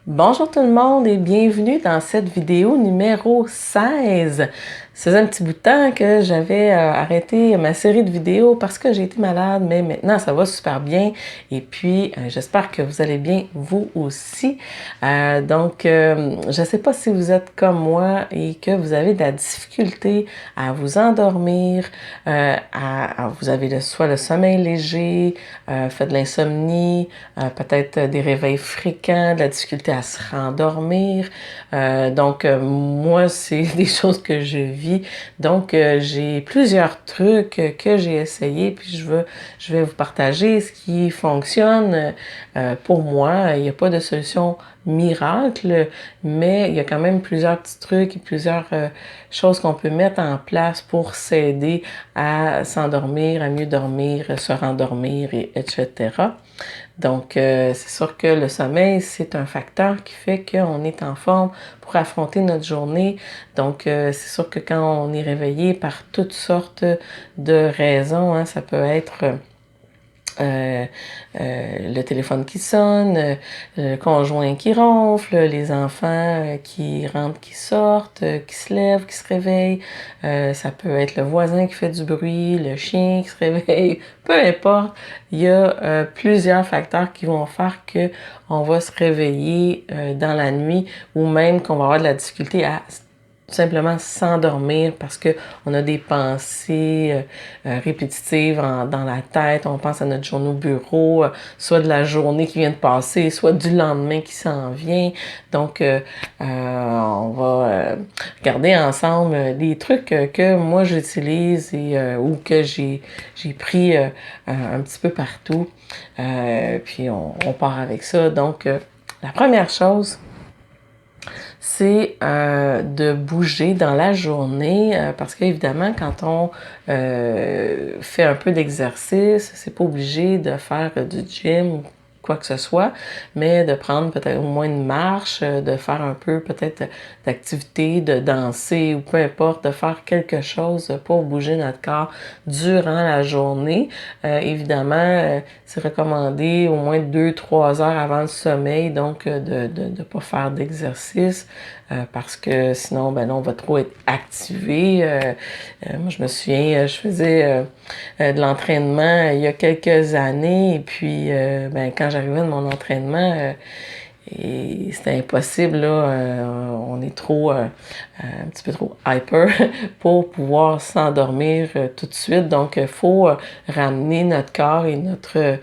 Bonjour tout le monde et bienvenue dans cette vidéo numéro 16. Ça faisait un petit bout de temps que j'avais arrêté ma série de vidéos parce que j'ai été malade, mais maintenant ça va super bien et puis j'espère que vous allez bien vous aussi. Je ne sais pas si vous êtes comme moi et que vous avez de la difficulté à vous endormir, vous avez soit le sommeil léger, fait de l'insomnie, peut-être des réveils fréquents, de la difficulté à se rendormir. Moi, c'est des choses que je vis. Donc, j'ai plusieurs trucs que j'ai essayés, puis je vais vous partager ce qui fonctionne pour moi. Il n'y a pas de solution miracle, mais il y a quand même plusieurs petits trucs et plusieurs choses qu'on peut mettre en place pour s'aider à s'endormir, à mieux dormir, se rendormir, etc. C'est sûr que le sommeil, c'est un facteur qui fait qu'on est en forme pour affronter notre journée. C'est sûr que quand on est réveillé par toutes sortes de raisons, hein, ça peut être euh, le téléphone qui sonne, le conjoint qui ronfle, les enfants qui rentrent, qui sortent, qui se lèvent, qui se réveillent. Ça peut être le voisin qui fait du bruit, le chien qui se réveille, peu importe. Il y a plusieurs facteurs qui vont faire que on va se réveiller dans la nuit ou même qu'on va avoir de la difficulté à tout simplement s'endormir parce que on a des pensées répétitives dans la tête. On pense à notre journée au bureau, soit de la journée qui vient de passer, soit du lendemain qui s'en vient. On va regarder ensemble des trucs que moi j'utilise ou que j'ai pris un petit peu partout. Puis on part avec ça. La première chose, c'est de bouger dans la journée parce qu'évidemment, quand on fait un peu d'exercice, c'est pas obligé de faire du gym ou quoi que ce soit, mais de prendre peut-être au moins une marche, de faire un peu peut-être d'activité, de danser ou peu importe, de faire quelque chose pour bouger notre corps durant la journée. C'est recommandé au moins 2-3 heures avant le sommeil, donc de pas faire d'exercice parce que sinon, on va trop être activé. Moi, je me souviens, je faisais de l'entraînement il y a quelques années et puis quand j'arrivais de mon entraînement, et c'était impossible, là, on est trop, un petit peu trop hyper pour pouvoir s'endormir tout de suite. Donc, il faut ramener notre corps et notre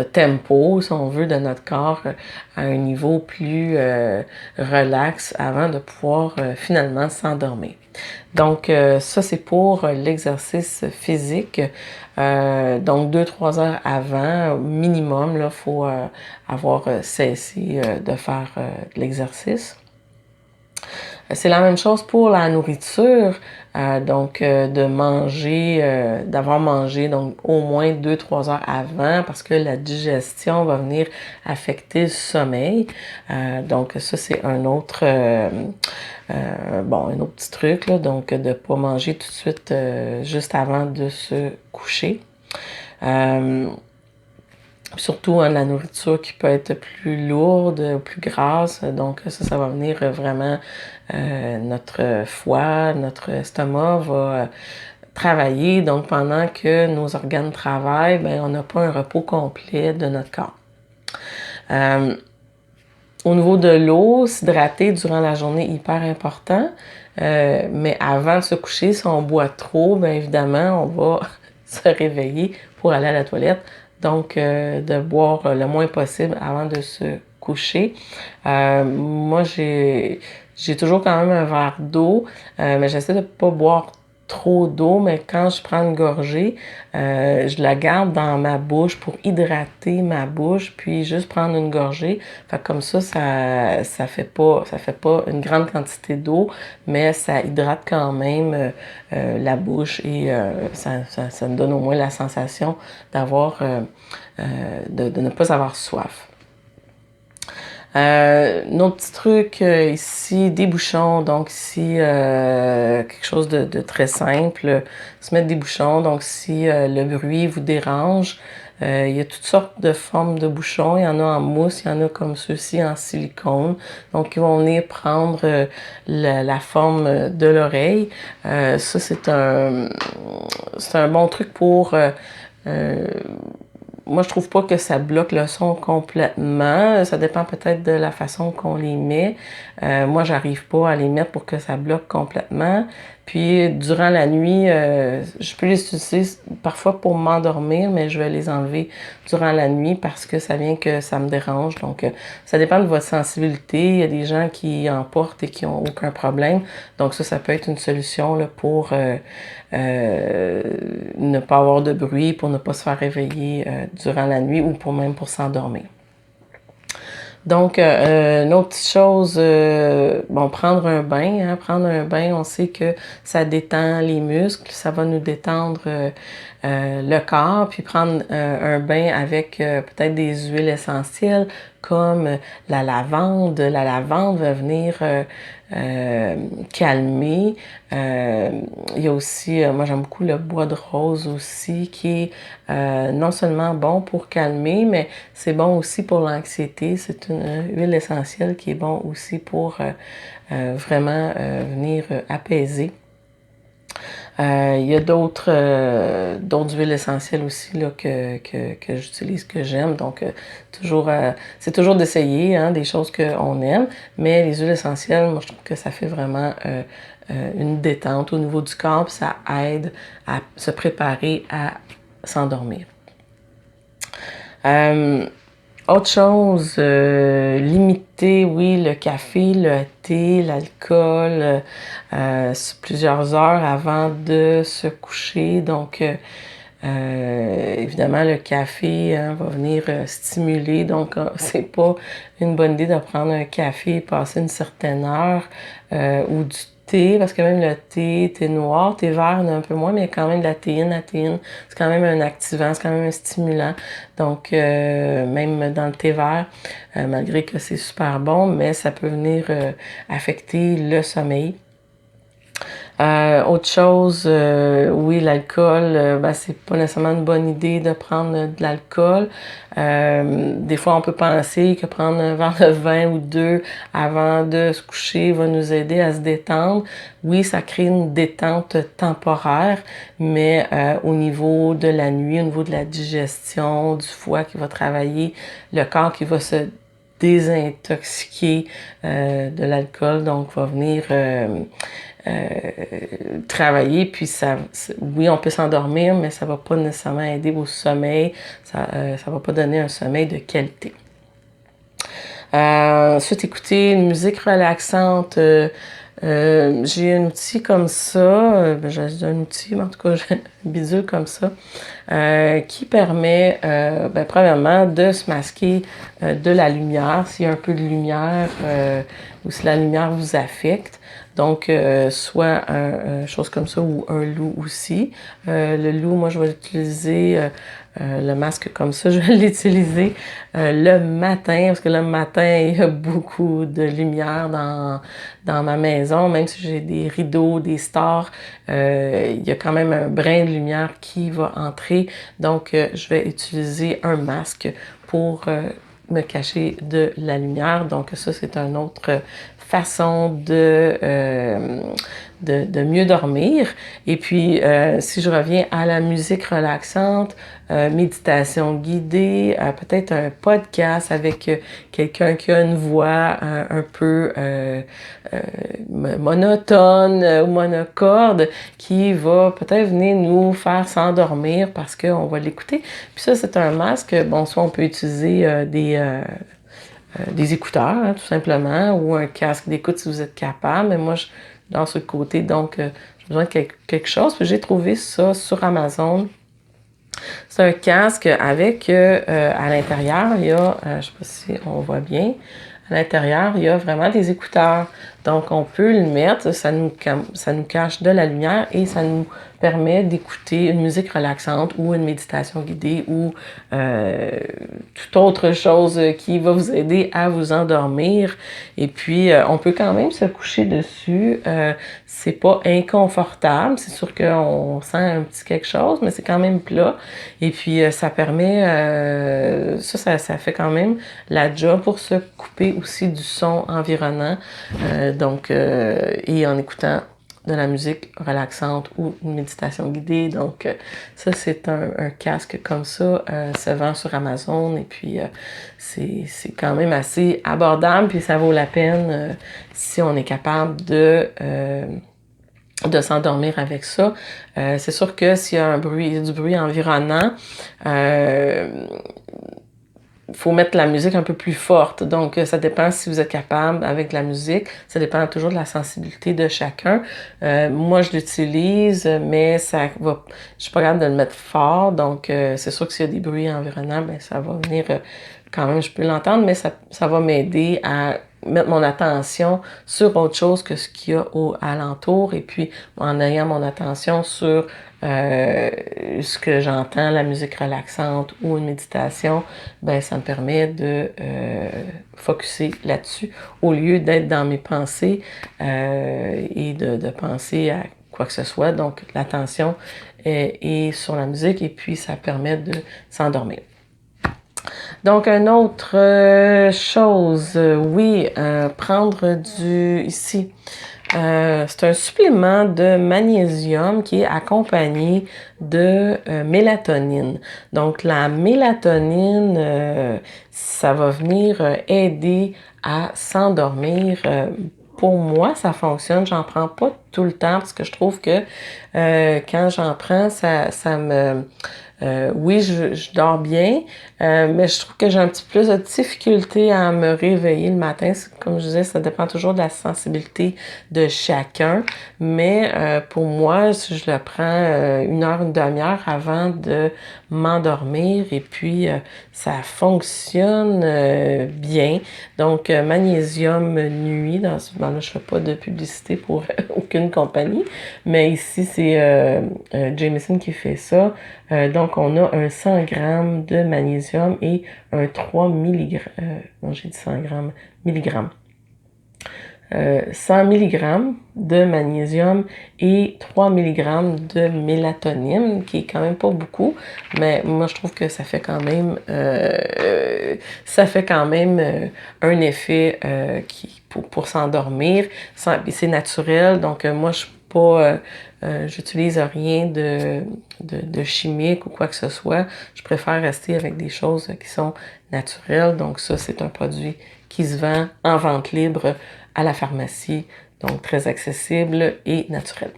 tempo, si on veut, de notre corps à un niveau plus relax avant de pouvoir finalement s'endormir. Ça, c'est pour l'exercice physique. 2-3 heures avant, minimum, il faut avoir cessé de faire de l'exercice. C'est la même chose pour la nourriture, de manger, d'avoir mangé donc au moins 2-3 heures avant parce que la digestion va venir affecter le sommeil. Ça, c'est un autre, un autre petit truc, là, donc de ne pas manger tout de suite juste avant de se coucher. Surtout la nourriture qui peut être plus lourde, plus grasse. Donc ça va venir vraiment notre foie, notre estomac va travailler. Donc pendant que nos organes travaillent, on n'a pas un repos complet de notre corps. Au niveau de l'eau, s'hydrater durant la journée, hyper important. Mais avant de se coucher, si on boit trop, évidemment, on va se réveiller pour aller à la toilette. Donc, de boire le moins possible avant de se coucher. Moi, j'ai toujours quand même un verre d'eau, mais j'essaie de ne pas boire trop d'eau, mais quand je prends une gorgée, je la garde dans ma bouche pour hydrater ma bouche, puis juste prendre une gorgée. Fait que comme ça fait pas une grande quantité d'eau, mais ça hydrate quand même la bouche et ça me donne au moins la sensation d'avoir de ne pas avoir soif. Notre petit truc ici, des bouchons. Donc ici, quelque chose de très simple. Se mettre des bouchons. Donc si le bruit vous dérange, Il y a toutes sortes de formes de bouchons. Il y en a en mousse, il y en a comme ceux-ci en silicone. Donc, ils vont venir prendre la forme de l'oreille. Ça, c'est un bon truc pour... moi, je trouve pas que ça bloque le son complètement. Ça dépend peut-être de la façon qu'on les met. Moi, j'arrive pas à les mettre pour que ça bloque complètement. Puis, durant la nuit, je peux les utiliser parfois pour m'endormir, mais je vais les enlever durant la nuit parce que ça vient que ça me dérange. Donc, ça dépend de votre sensibilité. Il y a des gens qui en portent et qui ont aucun problème. Donc, ça peut être une solution là, pour ne pas avoir de bruit, pour ne pas se faire réveiller durant la nuit ou même pour s'endormir. Donc, une autre petite chose, bon, prendre un bain. Hein, prendre un bain, on sait que ça détend les muscles, ça va nous détendre le corps. Puis prendre un bain avec peut-être des huiles essentielles comme la lavande. La lavande va venir calmer. Il y a aussi, moi j'aime beaucoup le bois de rose aussi, qui est non seulement bon pour calmer, mais c'est bon aussi pour l'anxiété. C'est une huile essentielle qui est bon aussi pour vraiment venir apaiser. Il y a d'autres huiles essentielles aussi là, que j'utilise, que j'aime. Donc, c'est toujours d'essayer hein, des choses qu'on aime. Mais les huiles essentielles, moi, je trouve que ça fait vraiment une détente au niveau du corps. Puis ça aide à se préparer à s'endormir. Autre chose, limiter, oui, le café, le thé, l'alcool, plusieurs heures avant de se coucher. Donc, évidemment, le café hein, va venir stimuler. Donc, c'est pas une bonne idée de prendre un café et passer une certaine heure ou du thé, parce que même le thé noir, thé vert, il y en a un peu moins, mais il y a quand même de la théine. La théine, c'est quand même un activant, c'est quand même un stimulant. Donc, même dans le thé vert, malgré que c'est super bon, mais ça peut venir affecter le sommeil. Autre chose, oui, l'alcool, ben, c'est pas nécessairement une bonne idée de prendre de l'alcool. Des fois, on peut penser que prendre un verre de vin ou deux avant de se coucher va nous aider à se détendre. Oui, ça crée une détente temporaire, mais au niveau de la nuit, au niveau de la digestion, du foie qui va travailler, le corps qui va se désintoxiquer de l'alcool, donc va venir travailler, puis oui, on peut s'endormir, mais ça va pas nécessairement aider au sommeil, ça va pas donner un sommeil de qualité. Ensuite, écouter une musique relaxante. J'ai un outil comme ça, j'ai un outil, mais en tout cas, j'ai un bidule comme ça, qui permet, premièrement, de se masquer de la lumière, s'il y a un peu de lumière ou si la lumière vous affecte. Donc, soit une chose comme ça ou un loup aussi. Le loup, moi, je vais utiliser le masque comme ça, je vais l'utiliser le matin, parce que le matin, il y a beaucoup de lumière dans ma maison, même si j'ai des rideaux, des stores, il y a quand même un brin de lumière qui va entrer. Donc, je vais utiliser un masque pour me cacher de la lumière. Donc, ça, c'est une autre façon de mieux dormir. Et puis, si je reviens à la musique relaxante, méditation guidée, peut-être un podcast avec quelqu'un qui a une voix un peu monotone ou monocorde qui va peut-être venir nous faire s'endormir parce qu'on va l'écouter. Puis ça, c'est un masque. Bon, soit on peut utiliser des écouteurs, hein, tout simplement, ou un casque d'écoute si vous êtes capable. Mais moi, je dans ce côté, donc j'ai besoin de quelque chose. Puis j'ai trouvé ça sur Amazon. C'est un casque avec, à l'intérieur, il y a, je ne sais pas si on voit bien, à l'intérieur, il y a vraiment des écouteurs. Donc, on peut le mettre, ça nous cache de la lumière et ça nous permet d'écouter une musique relaxante ou une méditation guidée ou toute autre chose qui va vous aider à vous endormir. Et puis, on peut quand même se coucher dessus. C'est pas inconfortable. C'est sûr qu'on sent un petit quelque chose, mais c'est quand même plat. Et puis, ça permet... ça fait quand même la job pour se couper aussi du son environnant. Et en écoutant de la musique relaxante ou une méditation guidée. Donc, ça, c'est un casque comme ça, se vend sur Amazon et puis c'est quand même assez abordable puis ça vaut la peine si on est capable de s'endormir avec ça. C'est sûr que s'il y a du bruit environnant, faut mettre la musique un peu plus forte. Donc, ça dépend si vous êtes capable avec de la musique. Ça dépend toujours de la sensibilité de chacun. Moi, je l'utilise, mais je suis pas capable de le mettre fort. Donc, c'est sûr que s'il y a des bruits environnants, ben, ça va venir quand même, je peux l'entendre, mais ça va m'aider à mettre mon attention sur autre chose que ce qu'il y a alentour. Et puis, en ayant mon attention sur ce que j'entends, la musique relaxante ou une méditation, ben ça me permet de focusser là-dessus au lieu d'être dans mes pensées et de penser à quoi que ce soit. Donc, l'attention est sur la musique et puis ça permet de s'endormir. Donc, une autre chose, oui, prendre ici, c'est un supplément de magnésium qui est accompagné de mélatonine. Donc, la mélatonine, ça va venir aider à s'endormir. Pour moi, ça fonctionne. J'en prends pas tout le temps parce que je trouve que quand j'en prends, ça me... oui, je dors bien, mais je trouve que j'ai un petit peu plus de difficulté à me réveiller le matin. Comme je disais, ça dépend toujours de la sensibilité de chacun. Mais pour moi, si je le prends une demi-heure avant de m'endormir et puis ça fonctionne bien. Donc, magnésium nuit, là, je fais pas de publicité pour aucune compagnie, mais ici, c'est Jameson qui fait ça. Donc, on a un 100 grammes de magnésium et un 3 mg. Non, j'ai dit 100 grammes, milligrammes. 100 mg de magnésium et 3 mg de mélatonine, qui est quand même pas beaucoup, mais moi je trouve que ça fait quand même un effet pour s'endormir. C'est naturel, donc moi je suis pas j'utilise rien de chimique ou quoi que ce soit. Je préfère rester avec des choses qui sont naturelles. Donc ça, c'est un produit qui se vend en vente libre à la pharmacie, donc très accessible et naturel.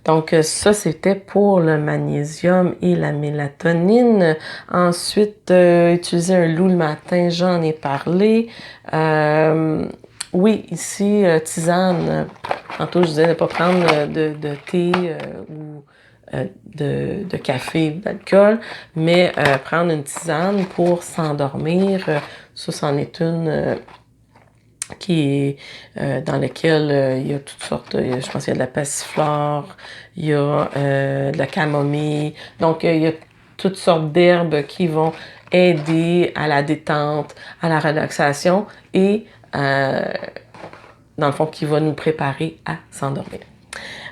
Donc ça, c'était pour le magnésium et la mélatonine. Ensuite, utiliser un loup le matin, j'en ai parlé. Oui, ici, tisane. Tantôt, je disais de ne pas prendre de thé ou de café ou d'alcool, mais prendre une tisane pour s'endormir. Ça, c'en est une qui est dans laquelle il y a toutes sortes, je pense qu'il y a de la passiflore, il y a de la camomille, donc il y a toutes sortes d'herbes qui vont aider à la détente, à la relaxation et dans le fond qui va nous préparer à s'endormir.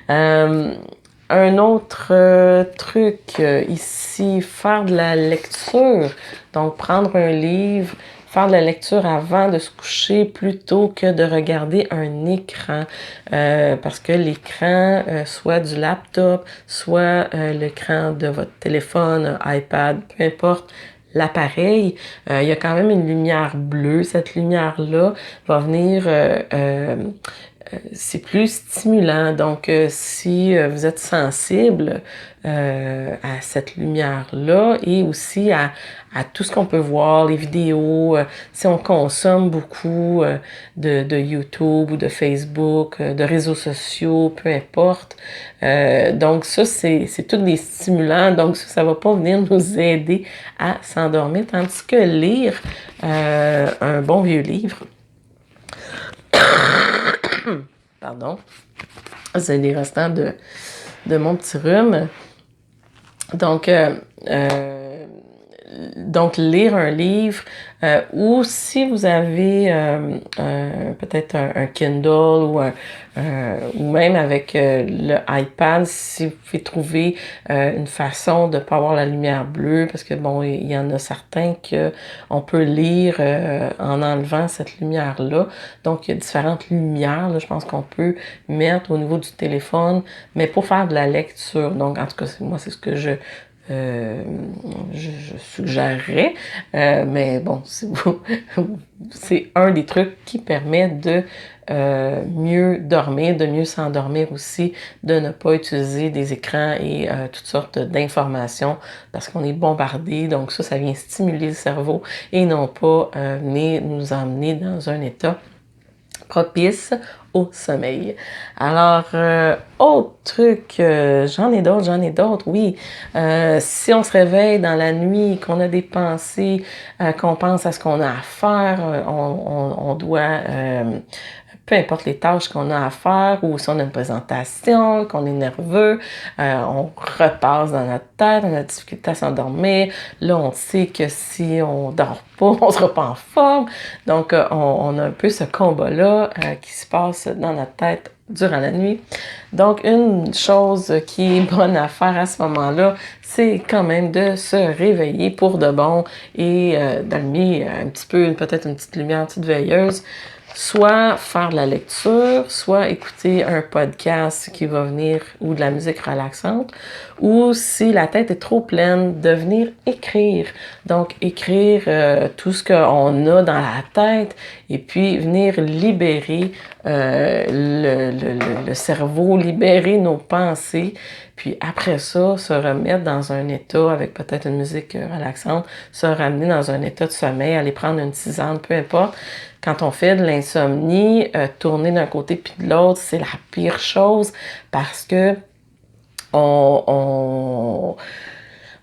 Un autre truc ici, faire de la lecture, donc prendre un livre, faire de la lecture avant de se coucher plutôt que de regarder un écran parce que l'écran, soit du laptop, soit l'écran de votre téléphone, iPad, peu importe, l'appareil, il y a quand même une lumière bleue. Cette lumière-là va venir... c'est plus stimulant. Donc, si vous êtes sensible à cette lumière-là et aussi à tout ce qu'on peut voir, les vidéos, si on consomme beaucoup de YouTube ou de Facebook, de réseaux sociaux, peu importe. Donc, ça, c'est tous des stimulants. Donc, ça va pas venir nous aider à s'endormir. Tandis que lire un bon vieux livre, pardon, c'est des restants de mon petit rhume. Donc, donc lire un livre ou si vous avez peut-être un Kindle ou même avec le iPad, si vous pouvez trouver une façon de ne pas avoir la lumière bleue, parce que bon, il y en a certains qu'on peut lire en enlevant cette lumière-là. Donc, il y a différentes lumières, là, je pense qu'on peut mettre au niveau du téléphone, mais pour faire de la lecture. Donc, en tout cas, moi, c'est ce que je suggérerais, mais bon, c'est un des trucs qui permet de mieux dormir, de mieux s'endormir aussi, de ne pas utiliser des écrans et toutes sortes d'informations parce qu'on est bombardé. Donc ça vient stimuler le cerveau et non pas venir nous emmener dans un état propice au sommeil. Alors, autre truc, j'en ai d'autres, oui. Si on se réveille dans la nuit, qu'on a des pensées, qu'on pense à ce qu'on a à faire, on doit peu importe les tâches qu'on a à faire ou si on a une présentation, qu'on est nerveux, on repasse dans notre tête, on a difficulté à s'endormir. Là, on sait que si on dort pas, on sera pas en forme. Donc, on a un peu ce combat-là qui se passe dans notre tête durant la nuit. Donc, une chose qui est bonne à faire à ce moment-là, c'est quand même de se réveiller pour de bon et d'allumer un petit peu, peut-être une petite lumière, une petite veilleuse. Soit faire de la lecture, soit écouter un podcast qui va venir, ou de la musique relaxante, ou si la tête est trop pleine, de venir écrire. Donc, écrire tout ce qu'on a dans la tête et puis venir libérer le cerveau, libérer nos pensées. Puis après ça, se remettre dans un état avec peut-être une musique relaxante, se ramener dans un état de sommeil, aller prendre une tisane, peu importe. Quand on fait de l'insomnie, tourner d'un côté puis de l'autre, c'est la pire chose parce que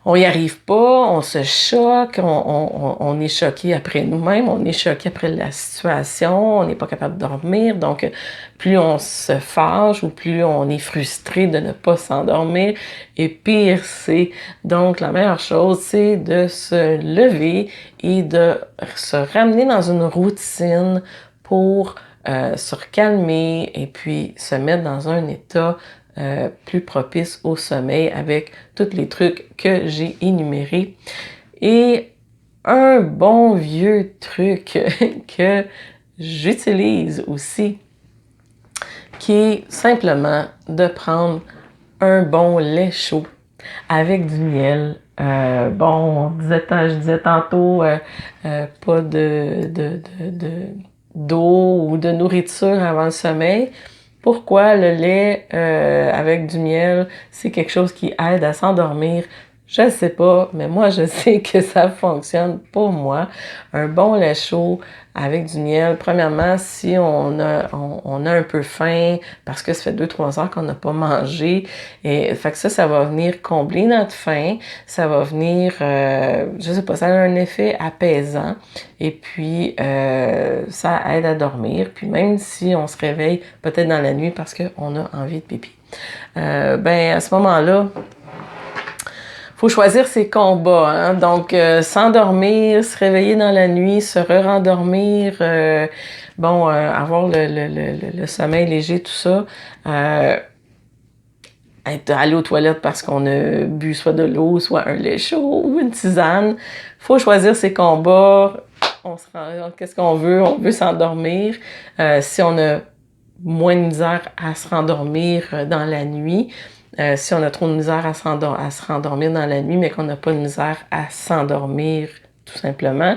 on y arrive pas, on se choque, on est choqué après nous-mêmes, on est choqué après la situation, on n'est pas capable de dormir. Donc, plus on se fâche ou plus on est frustré de ne pas s'endormir, et pire c'est. Donc, la meilleure chose, c'est de se lever et de se ramener dans une routine pour se recalmer et puis se mettre dans un état plus propice au sommeil avec tous les trucs que j'ai énumérés. Et un bon vieux truc que j'utilise aussi, qui est simplement de prendre un bon lait chaud avec du miel. Bon, je disais tantôt, pas d'eau ou de nourriture avant le sommeil. Pourquoi le lait avec du miel, c'est quelque chose qui aide à s'endormir? Je sais pas, mais moi je sais que ça fonctionne pour moi. Un bon lait chaud avec du miel. Premièrement, si on a un peu faim parce que ça fait 2-3 heures qu'on n'a pas mangé, et fait que ça va venir combler notre faim. Ça va venir, je sais pas, ça a un effet apaisant. Et puis ça aide à dormir. Puis même si on se réveille peut-être dans la nuit parce qu'on a envie de pipi, ben à ce moment-là, faut choisir ses combats, hein? Donc, s'endormir, se réveiller dans la nuit, se re-rendormir, avoir le sommeil léger, tout ça. Aller aux toilettes parce qu'on a bu soit de l'eau, soit un lait chaud ou une tisane. Faut choisir ses combats. Qu'est-ce qu'on veut? On veut s'endormir. Si on a moins de misère à se rendormir dans la nuit, si on a trop de misère à se rendormir dans la nuit, mais qu'on n'a pas de misère à s'endormir tout simplement.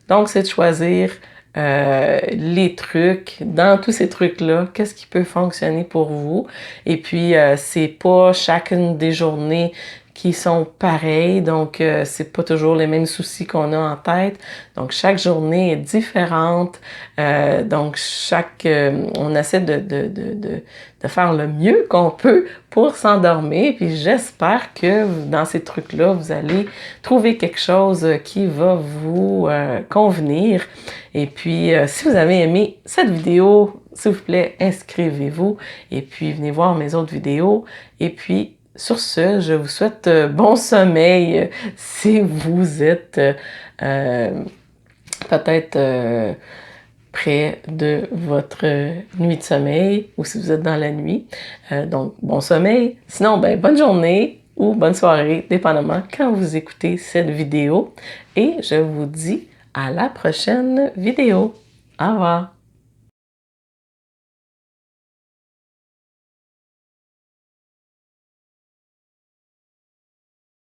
Donc, c'est de choisir les trucs, dans tous ces trucs-là, qu'est-ce qui peut fonctionner pour vous. Et puis, c'est pas chacune des journées qui sont pareilles, donc c'est pas toujours les mêmes soucis qu'on a en tête. Donc chaque journée est différente, donc on essaie de faire le mieux qu'on peut pour s'endormir. Puis j'espère que dans ces trucs-là, vous allez trouver quelque chose qui va vous convenir. Et puis si vous avez aimé cette vidéo, s'il vous plaît, inscrivez-vous et puis venez voir mes autres vidéos. Et puis sur ce, je vous souhaite bon sommeil si vous êtes peut-être près de votre nuit de sommeil ou si vous êtes dans la nuit. Donc, bon sommeil. Sinon, ben, bonne journée ou bonne soirée, dépendamment quand vous écoutez cette vidéo. Et je vous dis à la prochaine vidéo. Au revoir!